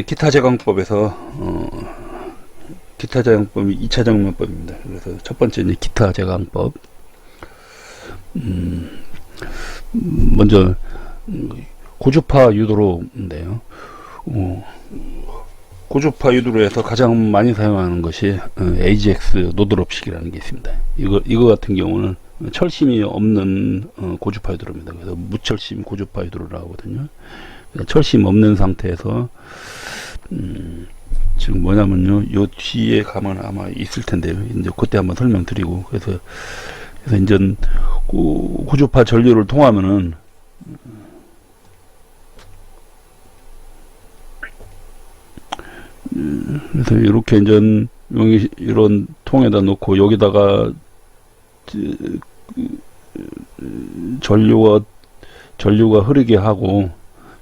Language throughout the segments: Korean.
기타 제광법에서 기타 제광법이 2차 정면법입니다. 그래서 첫 번째 이제 기타 제광법. 먼저 고주파 유도로인데요. 고주파 유도로에서 가장 많이 사용하는 것이 AGX 노드롭식이라는 게 있습니다. 이거 같은 경우는 철심이 없는 고주파 유도로입니다. 그래서 무철심 고주파 유도로라고 하거든요. 철심 없는 상태에서 지금 뭐냐면요, 요 뒤에 가면 아마 있을 텐데요. 이제 그때 한번 설명드리고, 그래서 이제 고주파 전류를 통하면은 그래서 이렇게 이제 여기 이런 통에다 놓고 여기다가 전류가 흐르게 하고,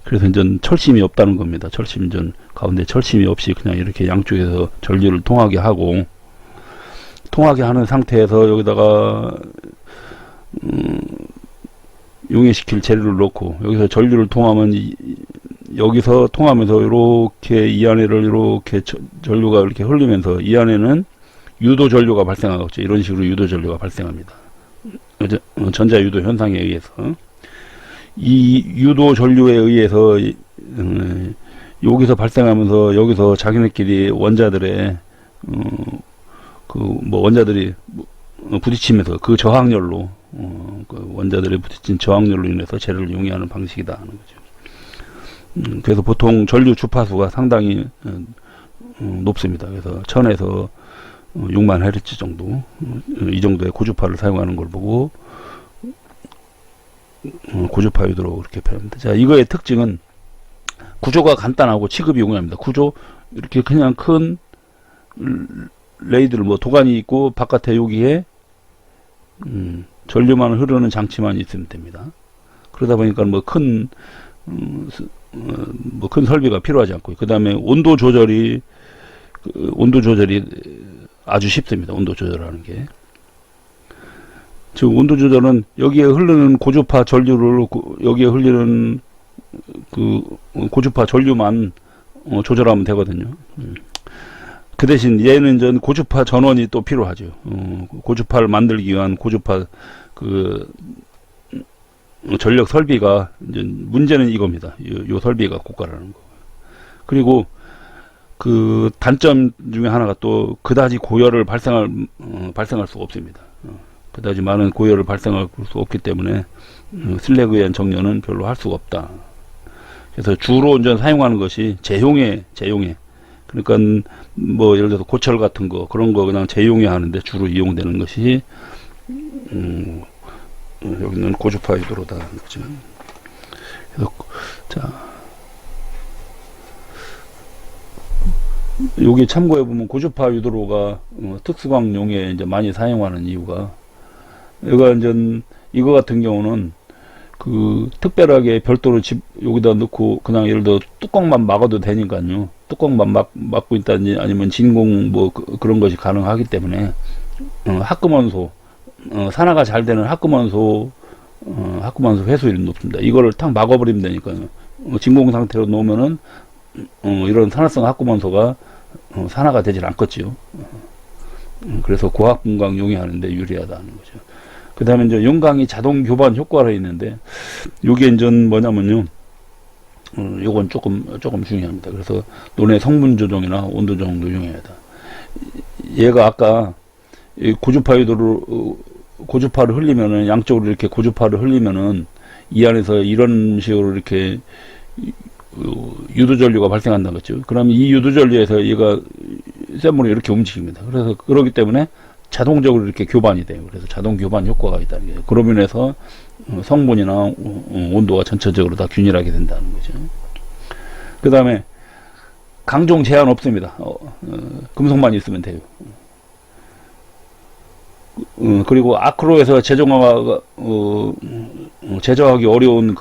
그래서 이제 철심이 없다는 겁니다. 철심 전 가운데 철심이 없이 그냥 이렇게 양쪽에서 전류를 통하게 하고, 통하게 하는 상태에서 여기다가 용해시킬 재료를 넣고, 여기서 전류를 통하면 여기서 통하면서 이렇게 이 안에를 이렇게 전류가 이렇게 흘리면서 이 안에는 유도 전류가 발생하겠죠. 이런 식으로 유도 전류가 발생합니다. 전자 유도 현상에 의해서. 이 유도 전류에 의해서 여기서 발생하면서 여기서 자기네끼리 원자들의 원자들이 부딪히면서 그 저항열로 그 원자들이 부딪힌 저항열로 인해서 재료를 용해하는 방식이다 하는 거죠. 그래서 보통 전류 주파수가 상당히 높습니다. 그래서 1000에서 6만 헤르츠 정도, 이 정도의 고주파를 사용하는 걸 보고 고주파 유도로 그렇게 표현합니다. 자, 이거의 특징은 구조가 간단하고 취급이 용이합니다. 구조, 이렇게 그냥 큰 레이드를 도관이 있고 바깥에 여기에 전류만 흐르는 장치만 있으면 됩니다. 그러다 보니까 큰 설비가 필요하지 않고, 그 다음에 온도 조절이 아주 쉽습니다. 온도 조절하는 게. 즉 온도 조절은 여기에 흐르는 고주파 전류를 여기에 흘리는 그 고주파 전류만 조절하면 되거든요. 그 대신 얘는 전 고주파 전원이 또 필요하죠. 고주파를 만들기 위한 고주파 전력 설비가, 이제 문제는 이겁니다. 요 설비가 고가라는 거. 그리고 그 단점 중에 하나가 또 그다지 고열을 발생할 수가 없습니다. 그다지 많은 고열을 발생할 수 없기 때문에 슬랙에 의한 정렬은 별로 할 수가 없다. 그래서 주로 이제 사용하는 것이 제용해. 그러니까 예를 들어서 고철 같은 거, 그런 거 그냥 제용해 하는데 주로 이용되는 것이 여기는 고주파 유도로다 하는 거죠. 그래서 자, 여기 참고해 보면 고주파 유도로가 특수광용에 이제 많이 사용하는 이유가, 이거 같은 경우는 특별하게 별도로 여기다 넣고 그냥 예를 들어 뚜껑만 막아도 되니까요. 뚜껑만 막고 있다든지 아니면 진공 그런 것이 가능하기 때문에 합금원소, 산화가 잘 되는 합금원소 회수율이 높습니다. 이거를 탁 막아버리면 되니까요. 진공 상태로 놓으면은 이런 산화성 합금원소가 산화가 되질 않겠지요. 그래서 고압분광 용해하는데 유리하다는 거죠. 그 다음에 이제 용광이 자동 교반 효과가 있는데, 요게 이제 뭐냐면요, 요건 조금 중요합니다. 그래서 논의 성분 조정이나 온도 조정도 용해하다. 얘가 아까 고주파 유도로 고주파를 흘리면은, 양쪽으로 이렇게 고주파를 흘리면은 이 안에서 이런 식으로 이렇게 유도전류가 발생한다는 거죠. 그럼 이 유도전류에서 얘가 샘물이 이렇게 움직입니다. 그래서 그러기 때문에 자동적으로 이렇게 교반이 돼요. 그래서 자동 교반 효과가 있다는 거예요. 그로 인해서 성분이나 온도가 전체적으로 다 균일하게 된다는 거죠. 그 다음에 강종 제한 없습니다. 금속만 있으면 돼요. 그리고 아크로에서 제조하기 어려운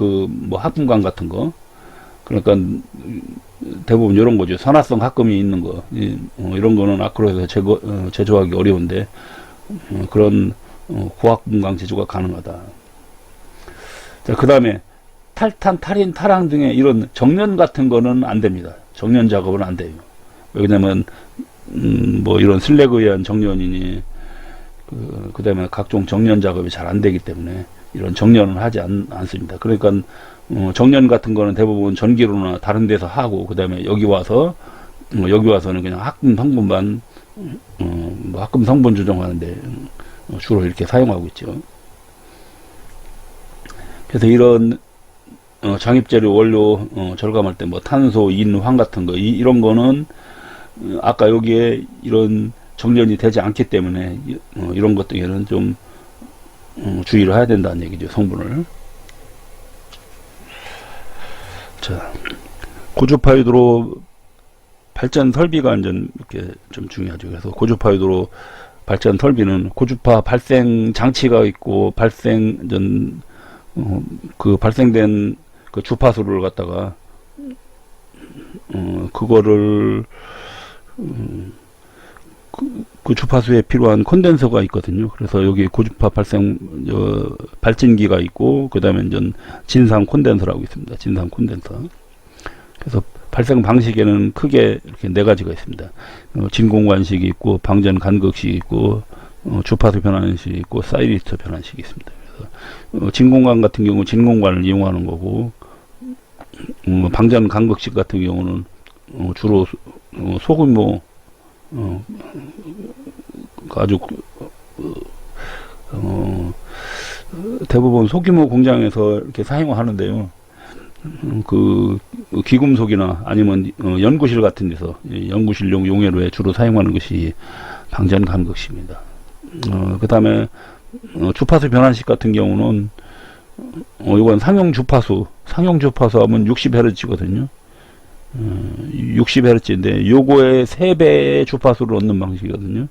합금광 같은 거, 그러니까 대부분 이런 거죠. 산화성 합금이 있는 거, 이런 거는 아크로에서 제조하기 어려운데 그런 고압분광 제조가 가능하다. 자, 그 다음에 탈탄, 탈인, 탈항 등의 이런 정련 같은 거는 안 됩니다. 정년 작업은 안 돼요. 왜냐면 뭐 이런 슬랙에 의한 정년이니 그 다음에 각종 정년 작업이 잘 안 되기 때문에 이런 정년은 하지 않습니다. 그러니까 정년 같은 거는 대부분 전기로나 다른 데서 하고 그 다음에 여기 와서는 그냥 합금 성분만 뭐 합금 성분 조정하는데 주로 이렇게 사용하고 있죠. 그래서 이런 장입재료 원료 절감할 때 뭐 탄소, 인, 황 같은 거 이런 거는 아까 여기에 이런 정전이 되지 않기 때문에 이런 것들에는 좀 주의를 해야 된다는 얘기죠. 성분을. 자, 고주파 유도로 발전 설비가 완전 이렇게 좀 중요하죠. 그래서 고주파 유도로 발전 설비는 고주파 발생 장치가 있고 그 발생된 그 주파수를 갖다가 그거를 그 주파수에 필요한 콘덴서가 있거든요. 그래서 여기 고주파 발진기가 있고 그 다음에 진상 콘덴서라고 있습니다. 진상 콘덴서. 그래서 발생 방식에는 크게 이렇게 네 가지가 있습니다. 진공관식이 있고 방전 간극식이 있고 주파수 변환식이 있고 사이리스터 변환식이 있습니다. 그래서 진공관 같은 경우 진공관을 이용하는 거고 방전 간극식 같은 경우는 주로 소규모 아주 대부분 소규모 공장에서 이렇게 사용을 하는데요. 그 귀금속이나 아니면 연구실 같은 데서 연구실용 용해로에 주로 사용하는 것이 방전 간극식입니다. 그 다음에 주파수 변환식 같은 경우는 이건 상용 주파수 하면 60Hz거든요. 60Hz인데 요거의 3배의 주파수를 얻는 방식이거든요.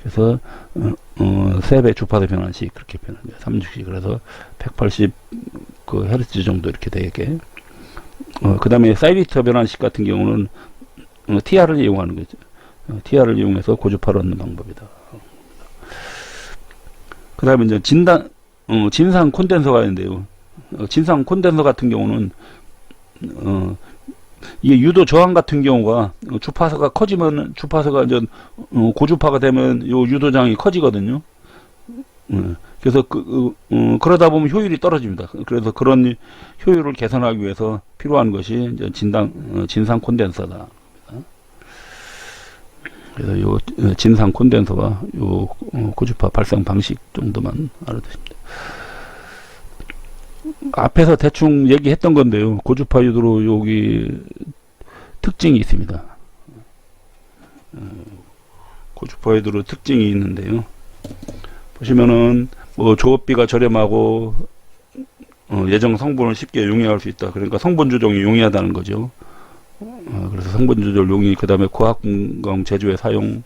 그래서 3배 주파수 변환식 그렇게 변합니다. 360. 그래서 180 그 헤르츠 정도 이렇게 되게. 그 다음에 사이리스터 변환식 같은 경우는 TR을 이용하는 거죠. TR을 이용해서 고주파를 얻는 방법이다. 그 다음에 이제 진상 콘덴서가 있는데요. 진상 콘덴서 같은 경우는 이게 유도 저항 같은 경우가 주파수가 커지면 주파수가 이제 고주파가 되면 요 유도장이 커지거든요. 그래서 그러다 보면 효율이 떨어집니다. 그래서 그런 효율을 개선하기 위해서 필요한 것이 이제 진상 콘덴서다. 그래서 요 진상 콘덴서와 요 고주파 발생 방식 정도만 알아두십니다. 앞에서 대충 얘기했던 건데요. 고주파 유도로 여기 특징이 있습니다. 고주파 유도로 특징이 있는데요. 보시면은 뭐 조업비가 저렴하고 예정 성분을 쉽게 용이할 수 있다. 그러니까 성분 조정이 용이하다는 거죠. 그래서 성분 조절 용이, 그 다음에 고학군강 제조에 사용,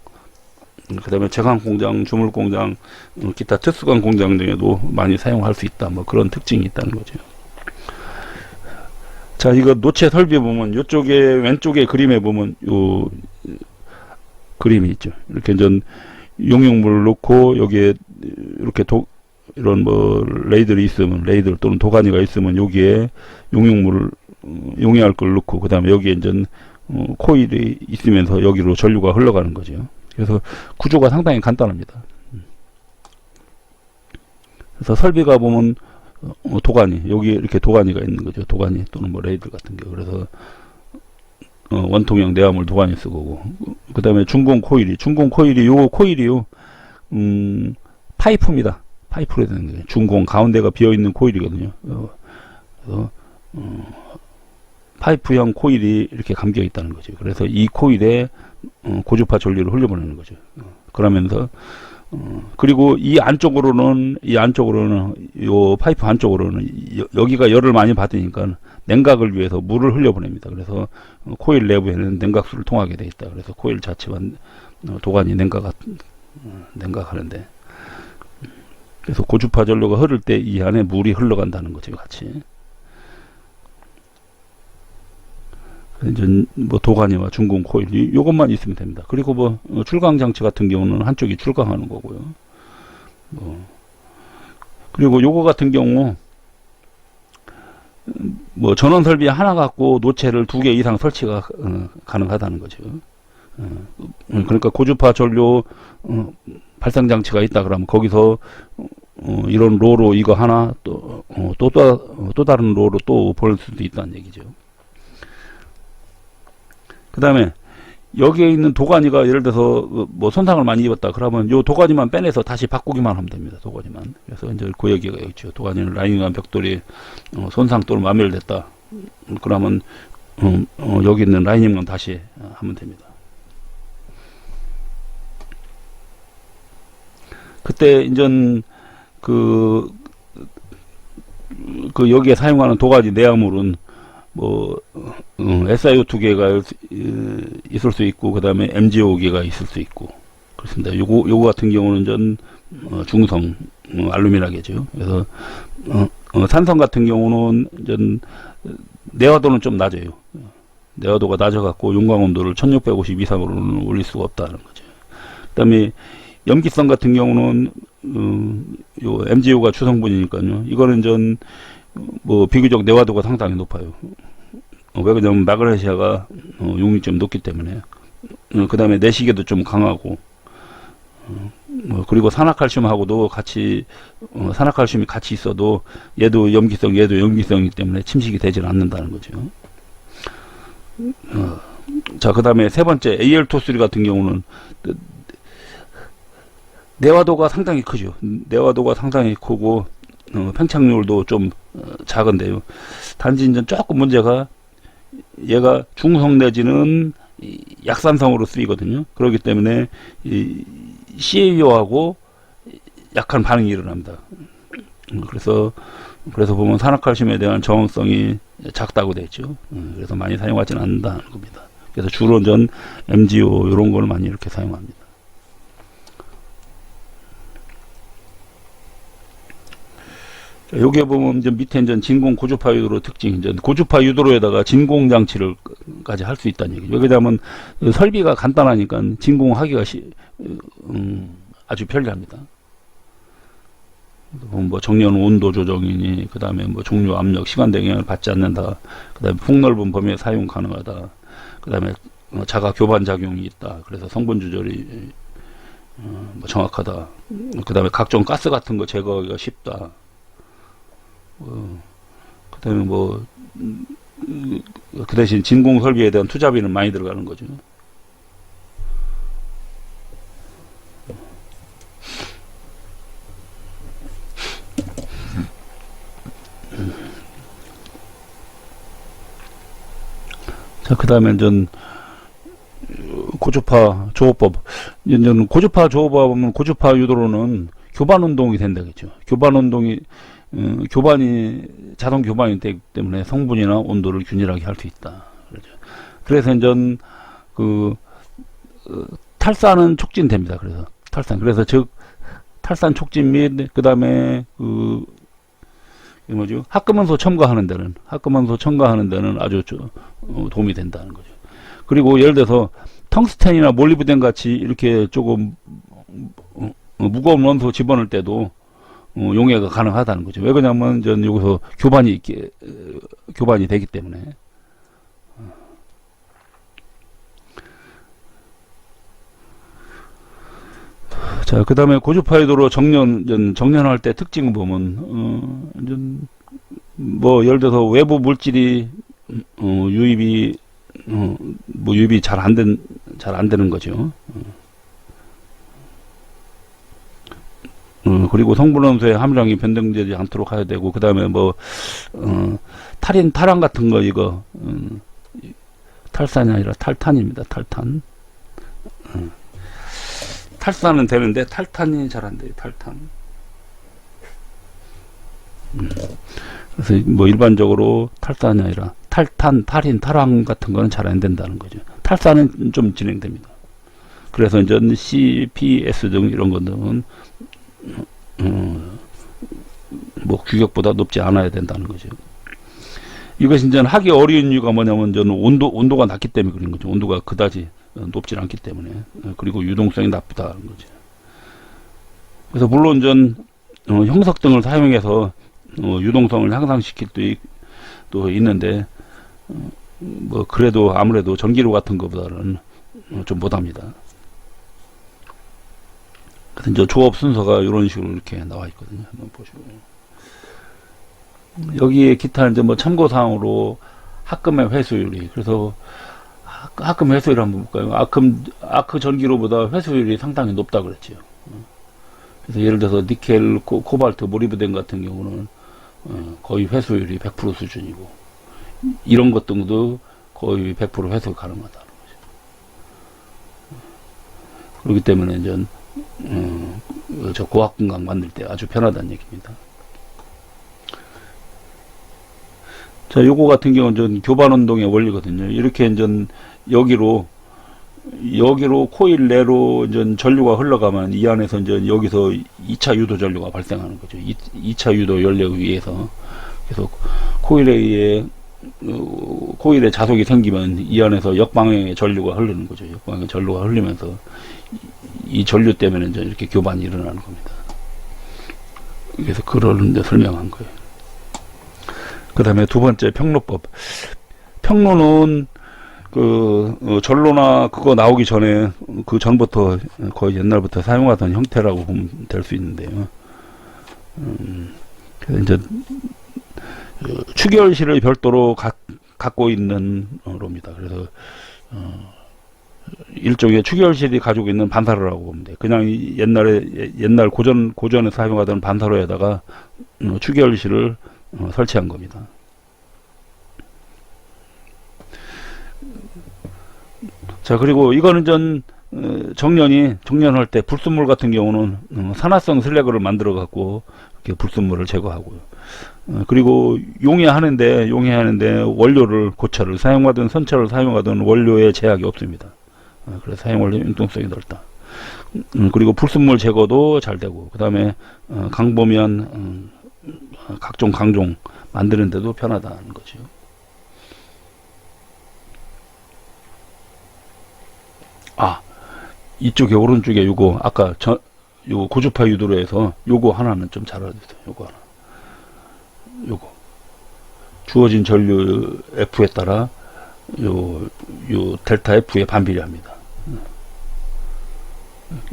그 다음에 제강 공장, 주물 공장, 기타 특수강 공장 등에도 많이 사용할 수 있다. 뭐 그런 특징이 있다는 거죠. 자, 이거 노체 설비 보면 이쪽에 왼쪽에 그림에 보면 요 그림이 있죠. 이렇게 용융물을 넣고 여기에 이렇게 이런 뭐 레이들이 있으면, 레이들 또는 도가니가 있으면 여기에 용융물을 용이할 걸 넣고 그 다음에 여기에 코일이 있으면서 여기로 전류가 흘러가는 거죠. 그래서 구조가 상당히 간단합니다. 그래서 설비가 보면 도가니, 여기 이렇게 도가니가 있는 거죠. 도가니 또는 뭐 레이들 같은 경우. 그래서 원통형 내화물 도가니 쓰고, 그 다음에 중공 코일이 요거 코일이요, 파이프입니다. 파이프로 되는 거예요. 중공 가운데가 비어있는 코일이거든요. 그래서 파이프형 코일이 이렇게 감겨 있다는 거죠. 그래서 이 코일에 고주파 전류를 흘려보내는 거죠. 그러면서 그리고 이 안쪽으로는 요 파이프 안쪽으로는 여기가 열을 많이 받으니까 냉각을 위해서 물을 흘려보냅니다. 그래서 코일 내부에는 냉각수를 통하게 돼 있다. 그래서 코일 자체가 도가니 냉각하는데, 그래서 고주파 전류가 흐를 때 이 안에 물이 흘러간다는 거죠, 같이. 이제 뭐 도가니와 중공 코일 요것만 있으면 됩니다. 그리고 뭐 출강 장치 같은 경우는 한쪽이 출강하는 거고요. 그리고 요거 같은 경우 뭐 전원 설비 하나 갖고 노체를 2개 이상 설치가 가능하다는 거죠. 그러니까 고주파 전류 발생 장치가 있다 그러면 거기서 이런 로로 이거 하나 또 다른 로로 또 보낼 수도 있다는 얘기죠. 그 다음에 여기에 있는 도가니가 예를 들어서 뭐 손상을 많이 입었다 그러면 요 도가니만 빼내서 다시 바꾸기만 하면 됩니다. 도가니만. 그래서 이제 그 얘기가 있죠. 도가니는 라인이나 벽돌이 손상 또는 마멸됐다 그러면 여기 있는 라이닝만 다시 하면 됩니다. 그때 인전 여기에 사용하는 도가니 내화물은 뭐 SiO2개가 있을 수 있고 그 다음에 MgO2개가 있을 수 있고 그렇습니다. 요거 같은 경우는 전 중성 알루미늄이죠. 그래서 산성 같은 경우는 전 내화도는 좀 낮아요. 내화도가 낮아갖고 용광 온도를 1650 이상으로는 올릴 수가 없다는 거죠. 그 다음에 염기성 같은 경우는 요 MgO가 주성분이니까요. 이거는 전 뭐 비교적 내화도가 상당히 높아요. 왜 그러냐면 마그네시아가 용이 좀 높기 때문에. 그 다음에 내시계도 좀 강하고 그리고 산화칼슘하고도 같이 산화칼슘이 같이 있어도 얘도 염기성이기 때문에 침식이 되질 않는다는 거죠. 자, 그 다음에 세 번째 Al2.3 같은 경우는 내화도가 상당히 크죠. 내화도가 상당히 크고 팽창률도 좀 작은데요. 단지 이제 조금 문제가 얘가 중성 내지는 약산성으로 쓰이거든요. 그렇기 때문에 CaO하고 약한 반응이 일어납니다. 그래서 보면 산화칼슘에 대한 저항성이 작다고 되어 있죠. 그래서 많이 사용하지는 않는다는 겁니다. 그래서 주로 전 MgO 이런 걸 많이 이렇게 사용합니다. 여기에 보면 이제 밑에 이제 진공 고주파 유도로 특징, 이제 고주파 유도로에다가 진공 장치를까지 할 수 있다는 얘기죠. 왜냐하면 설비가 간단하니까 진공하기가 아주 편리합니다. 뭐 정년 온도 조정이니, 그 다음에 뭐 종류 압력, 시간대 영향을 받지 않는다. 그 다음에 폭넓은 범위에 사용 가능하다. 그 다음에 자가 교반 작용이 있다. 그래서 성분 조절이 뭐 정확하다. 그 다음에 각종 가스 같은 거 제거하기가 쉽다. 그 다음에 그 대신 진공 설비에 대한 투자비는 많이 들어가는 거죠. 자, 그 다음에 전 고주파 조호법. 고주파 조호법은 고주파 유도로는 교반 운동이 된다겠죠. 교반 운동이 교반이 자동 교반이 되기 때문에 성분이나 온도를 균일하게 할 수 있다. 그래서 이제 탈산은 촉진됩니다. 그래서 탈산, 즉 탈산 촉진 및 그 다음에 합금원소 첨가하는 데는 아주 도움이 된다는 거죠. 그리고 예를 들어서 텅스텐이나 몰리브덴 같이 이렇게 조금 무거운 원소 집어넣을 때도 용해가 가능하다는 거죠. 왜 그러냐면 전 여기서 교반이 되기 때문에. 자, 그 다음에 고주파 유도로 정년할 때 특징을 보면 뭐 예를 들어서 외부 물질이 유입이 잘 안 되는 거죠. 그리고 성분원소의 함유량이 변동되지 않도록 해야 되고, 그 다음에 탈환 같은 거, 이거, 탈산이 아니라 탈탄입니다. 탈탄. 탈산은 되는데, 탈탄이 잘 안 돼요. 탈탄. 그래서 일반적으로 탈산이 아니라, 탈탄, 탈인, 탈환 같은 거는 잘 안 된다는 거죠. 탈산은 좀 진행됩니다. 그래서 이제 CPS 등 이런 것들은 규격보다 높지 않아야 된다는 거죠. 이것이 이제 하기 어려운 이유가 뭐냐면 저는 온도가 낮기 때문에 그런 거죠. 온도가 그다지 높지 않기 때문에. 그리고 유동성이 나쁘다는 거죠. 그래서 물론 전 형석 등을 사용해서 유동성을 향상시킬 것도 있는데 뭐 그래도 아무래도 전기료 같은 것보다는 좀 못합니다. 그래서 이제 조업 순서가 이런 식으로 이렇게 나와 있거든요. 한번 보시고 여기에 기타 이제 뭐 참고사항으로 합금의 회수율이, 그래서 합금 회수율 한번 볼까요? 아크 전기료보다 회수율이 상당히 높다 그랬죠. 그래서 예를 들어서 니켈, 코발트, 모리브덴 같은 경우는 거의 회수율이 100% 수준이고, 이런 것 등도 거의 100% 회수 가능하다는 거죠. 그렇기 때문에 이제 저 고압금강 만들 때 아주 편하다는 얘기입니다. 자, 요거 같은 경우는 전 교반 운동의 원리거든요. 이렇게 이제 여기로 코일 내로 이제 전류가 흘러가면 이 안에서 이제 여기서 2차 유도 전류가 발생하는 거죠. 2차 유도 연료에 의해서. 그래서 코일에 자속이 생기면 이 안에서 역방향의 전류가 흐르는 거죠. 역방향의 전류가 흘리면서 이 전류 때문에 이제 이렇게 교반이 일어나는 겁니다. 그래서 그걸 이제 설명한 거예요. 그 다음에 두 번째 평로법. 평로는 전로나 그거 나오기 전에 그 전부터 거의 옛날부터 사용하던 형태라고 보면 될 수 있는데요. 그래서 이제 추결실을 별도로 갖고 있는 로입니다. 그래서 일종의 추결실이 가지고 있는 반사로라고 보면 돼요. 그냥 옛날 고전에 사용하던 반사로에다가 추결실을 설치한 겁니다. 자, 그리고 이거는 정년할 때 불순물 같은 경우는 산화성 슬래그를 만들어 갖고 이렇게 불순물을 제거하고요. 그리고 용해하는데 원료를 고철을 사용하든 선철을 사용하든 원료에 제약이 없습니다. 그래서 사용 원료 융통성이 넓다. 그리고 불순물 제거도 잘 되고, 그 다음에 강보면 각종 강종 만드는데도 편하다는 거죠. 이쪽에 오른쪽에 요거 아까 요거 고주파 유도로 해서 요거 하나는 좀 잘 알아두세요. 요거 하나. 요거 주어진 전류 F에 따라 요 델타 F에 반비례합니다.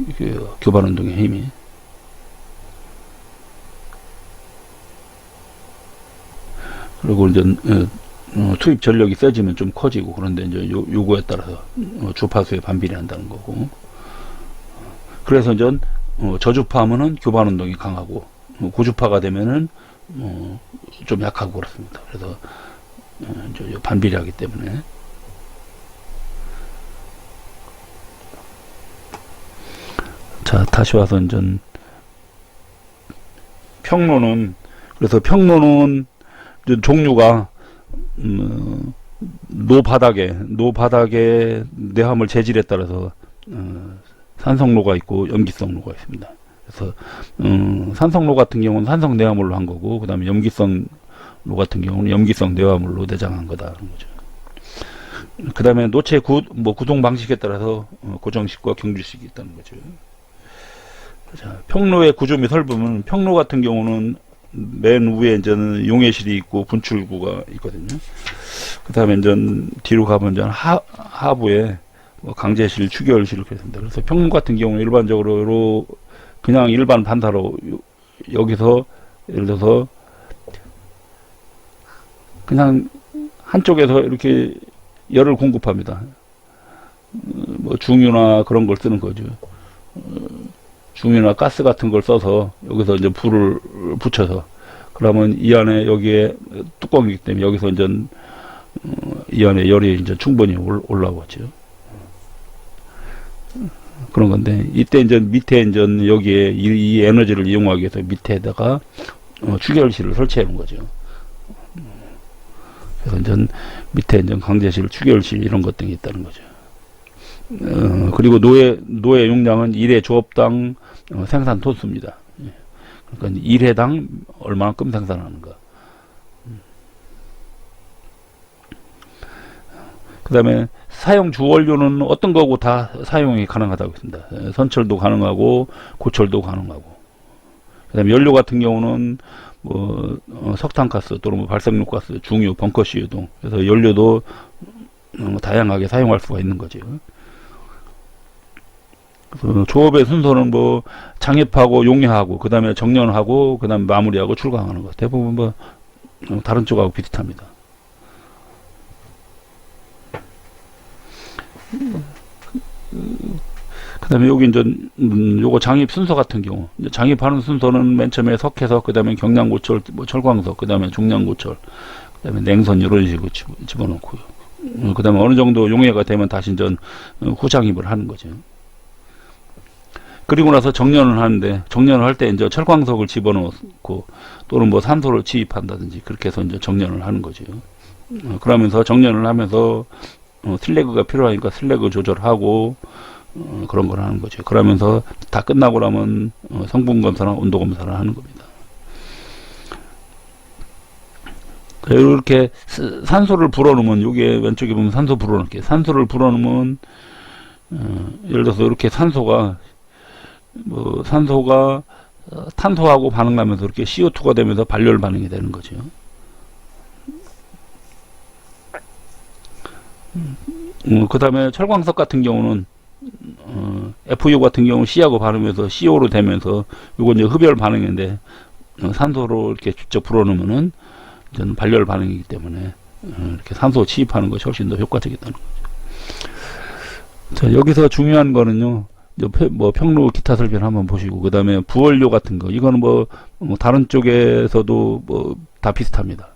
이게 교반 운동의 힘이. 그리고 이제 투입 전력이 세지면 좀 커지고, 그런데 이제 요거에 따라서 주파수에 반비례한다는 거고. 그래서 이제 저주파 하면은 교반 운동이 강하고, 고주파가 되면은 좀 약하고 그렇습니다. 그래서 이제 반비례하기 때문에. 자, 다시 와서 이제 평로는 종류가 노바닥에 내화물 재질에 따라서 산성로가 있고 염기성로가 있습니다. 그래서 산성로 같은 경우는 산성 내화물로 한 거고, 그 다음에 염기성로 같은 경우는 염기성 내화물로 내장한 거다라는 거죠. 그 다음에 노체 구동 방식에 따라서 고정식과 경주식이 있다는 거죠. 자, 평로의 구조 및 설부는, 평로 같은 경우는 맨 위에 이제는 용해실이 있고 분출구가 있거든요. 그 다음에 이제 뒤로 가면 이제 하부에 강제실, 추결실 이렇게 됩니다. 그래서 평로 같은 경우는 일반적으로 그냥 일반 반사로 여기서 예를 들어서 그냥 한쪽에서 이렇게 열을 공급합니다. 뭐 중유나 그런 걸 쓰는 거죠. 중유나 가스 같은 걸 써서 여기서 이제 불을 붙여서, 그러면 이 안에 여기에 뚜껑이기 때문에 여기서 이제 이 안에 열이 이제 충분히 올라오죠. 그런 건데, 이때 이제 밑에 이제 여기에 이 에너지를 이용하기 위해서 밑에다가 추결실을 설치해 놓은 거죠. 그래서 이제 밑에 이제 강제실, 추결실 이런 것 등이 있다는 거죠. 그리고 노예 용량은 1회 조업당 생산 톤수입니다. 그러니까 1회당 얼마만큼 생산하는가. 그 다음에 사용 주원료는 어떤 거고 다 사용이 가능하다고 했습니다. 선철도 가능하고 고철도 가능하고. 그 다음에 연료 같은 경우는 석탄가스 또는 발생육가스, 중유, 벙커시 유동. 그래서 연료도 다양하게 사용할 수가 있는 거죠. 그래서 조업의 순서는 장입하고 용해하고 그 다음에 정년하고 그 다음에 마무리하고 출강하는 거. 대부분 다른 쪽하고 비슷합니다. 그 다음에 여기 이제 요거 장입 순서 같은 경우 장입하는 순서는 맨 처음에 석회석, 그 다음에 경량고철, 철광석, 그 다음에 중량고철, 그 다음에 냉선 이런 식으로 집어넣고요. 그 다음에 어느 정도 용해가 되면 다시 이제 후장입을 하는 거죠. 그리고 나서 정년을 하는데, 정년을 할 때 이제 철광석을 집어넣고 또는 산소를 지입한다든지 그렇게 해서 이제 정년을 하는 거죠. 그러면서 정년을 하면서 슬래그가 필요하니까 슬래그 조절하고 그런 걸 하는 거죠. 그러면서 다 끝나고 나면 성분 검사나 온도 검사를 하는 겁니다. 이렇게 산소를 불어넣으면, 여기에 왼쪽에 보면 산소 불어넣기, 산소를 불어넣으면 예를 들어서 이렇게 산소가 탄소하고 반응하면서 이렇게 CO2가 되면서 발열 반응이 되는 거죠. 그 다음에 철광석 같은 경우는 FU 같은 경우 C하고 반응해서 CO로 되면서 이건 이제 흡열 반응인데 산소로 이렇게 직접 불어넣으면은 저는 발열 반응이기 때문에 이렇게 산소 취입하는 것이 훨씬 더 효과적이다는 거죠. 자, 여기서 중요한 거는요, 평로 기타 설비를 한번 보시고, 그 다음에 부원료 같은 거, 이거는 다른 쪽에서도 다 비슷합니다.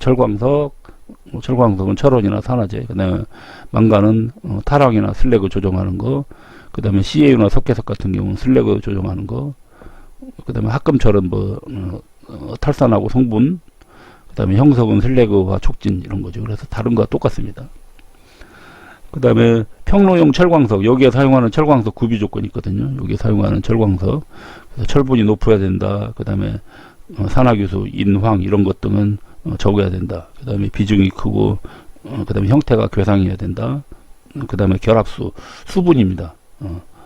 철광석은 철원이나 산화제, 그 다음에 망간은 타랑이나 슬래그 조정하는 거, 그 다음에 CAU나 석회석 같은 경우는 슬래그 조정하는 거, 그 다음에 합금철은 탈산하고 성분, 그 다음에 형석은 슬래그와 촉진 이런 거죠. 그래서 다른 거와 똑같습니다. 그 다음에 평로용 철광석, 여기에 사용하는 철광석 구비 조건이 있거든요. 여기에 사용하는 철광석, 그래서 철분이 높아야 된다. 그 다음에 산화규수, 인황 이런 것 등은 적어야 된다. 그 다음에 비중이 크고, 그 다음에 형태가 괴상해야 된다. 그 다음에 결합수, 수분입니다.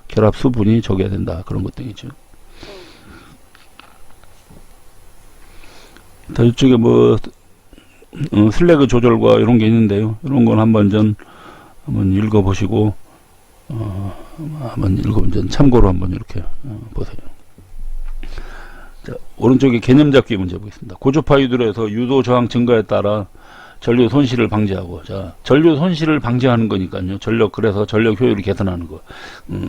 결합 수분이 적어야 된다. 그런 것 등이죠. 자, 이쪽에 슬래그 조절과 이런 게 있는데요. 이런 건 한번 읽어보시고, 참고로 한번 이렇게 보세요. 자, 오른쪽에 개념 잡기 문제 보겠습니다. 고주파 유도에서 유도 저항 증가에 따라 전류 손실을 방지하고, 자, 전류 손실을 방지하는 거니까요. 그래서 전력 효율을 개선하는 거.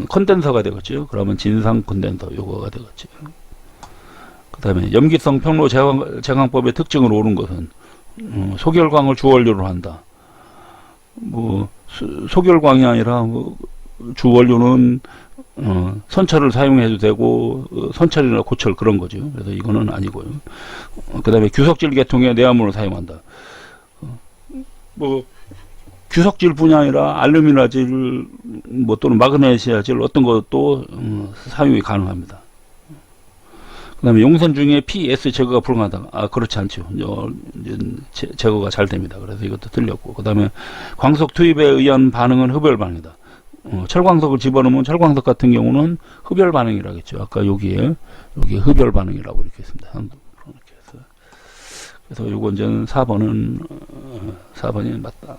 컨덴서가 되겠죠. 그러면 진상 컨덴서 요거가 되겠죠. 그 다음에 염기성 평로 제광법의 특징으로 오른 것은 소결광을 주원료로 한다. 소결광이 아니라 주원료는 선철을 사용해도 되고 선철이나 고철 그런 거죠. 그래서 이거는 아니고요. 그 다음에 규석질 계통의 내화물을 사용한다. 규석질 뿐이 아니라 알루미나질 또는 마그네시아질 어떤 것도 사용이 가능합니다. 그 다음에 용선 중에 PS 제거가 불가능하다. 그렇지 않죠. 이제 제거가 잘 됩니다. 그래서 이것도 틀렸고. 그 다음에 광석 투입에 의한 반응은 흡열 반응이다. 철광석을 집어넣으면 철광석 같은 경우는 흡열 반응이라겠죠. 아까 여기에 흡열 반응이라고 이렇게 했습니다. 그래서 요거 이제 4번이 맞다.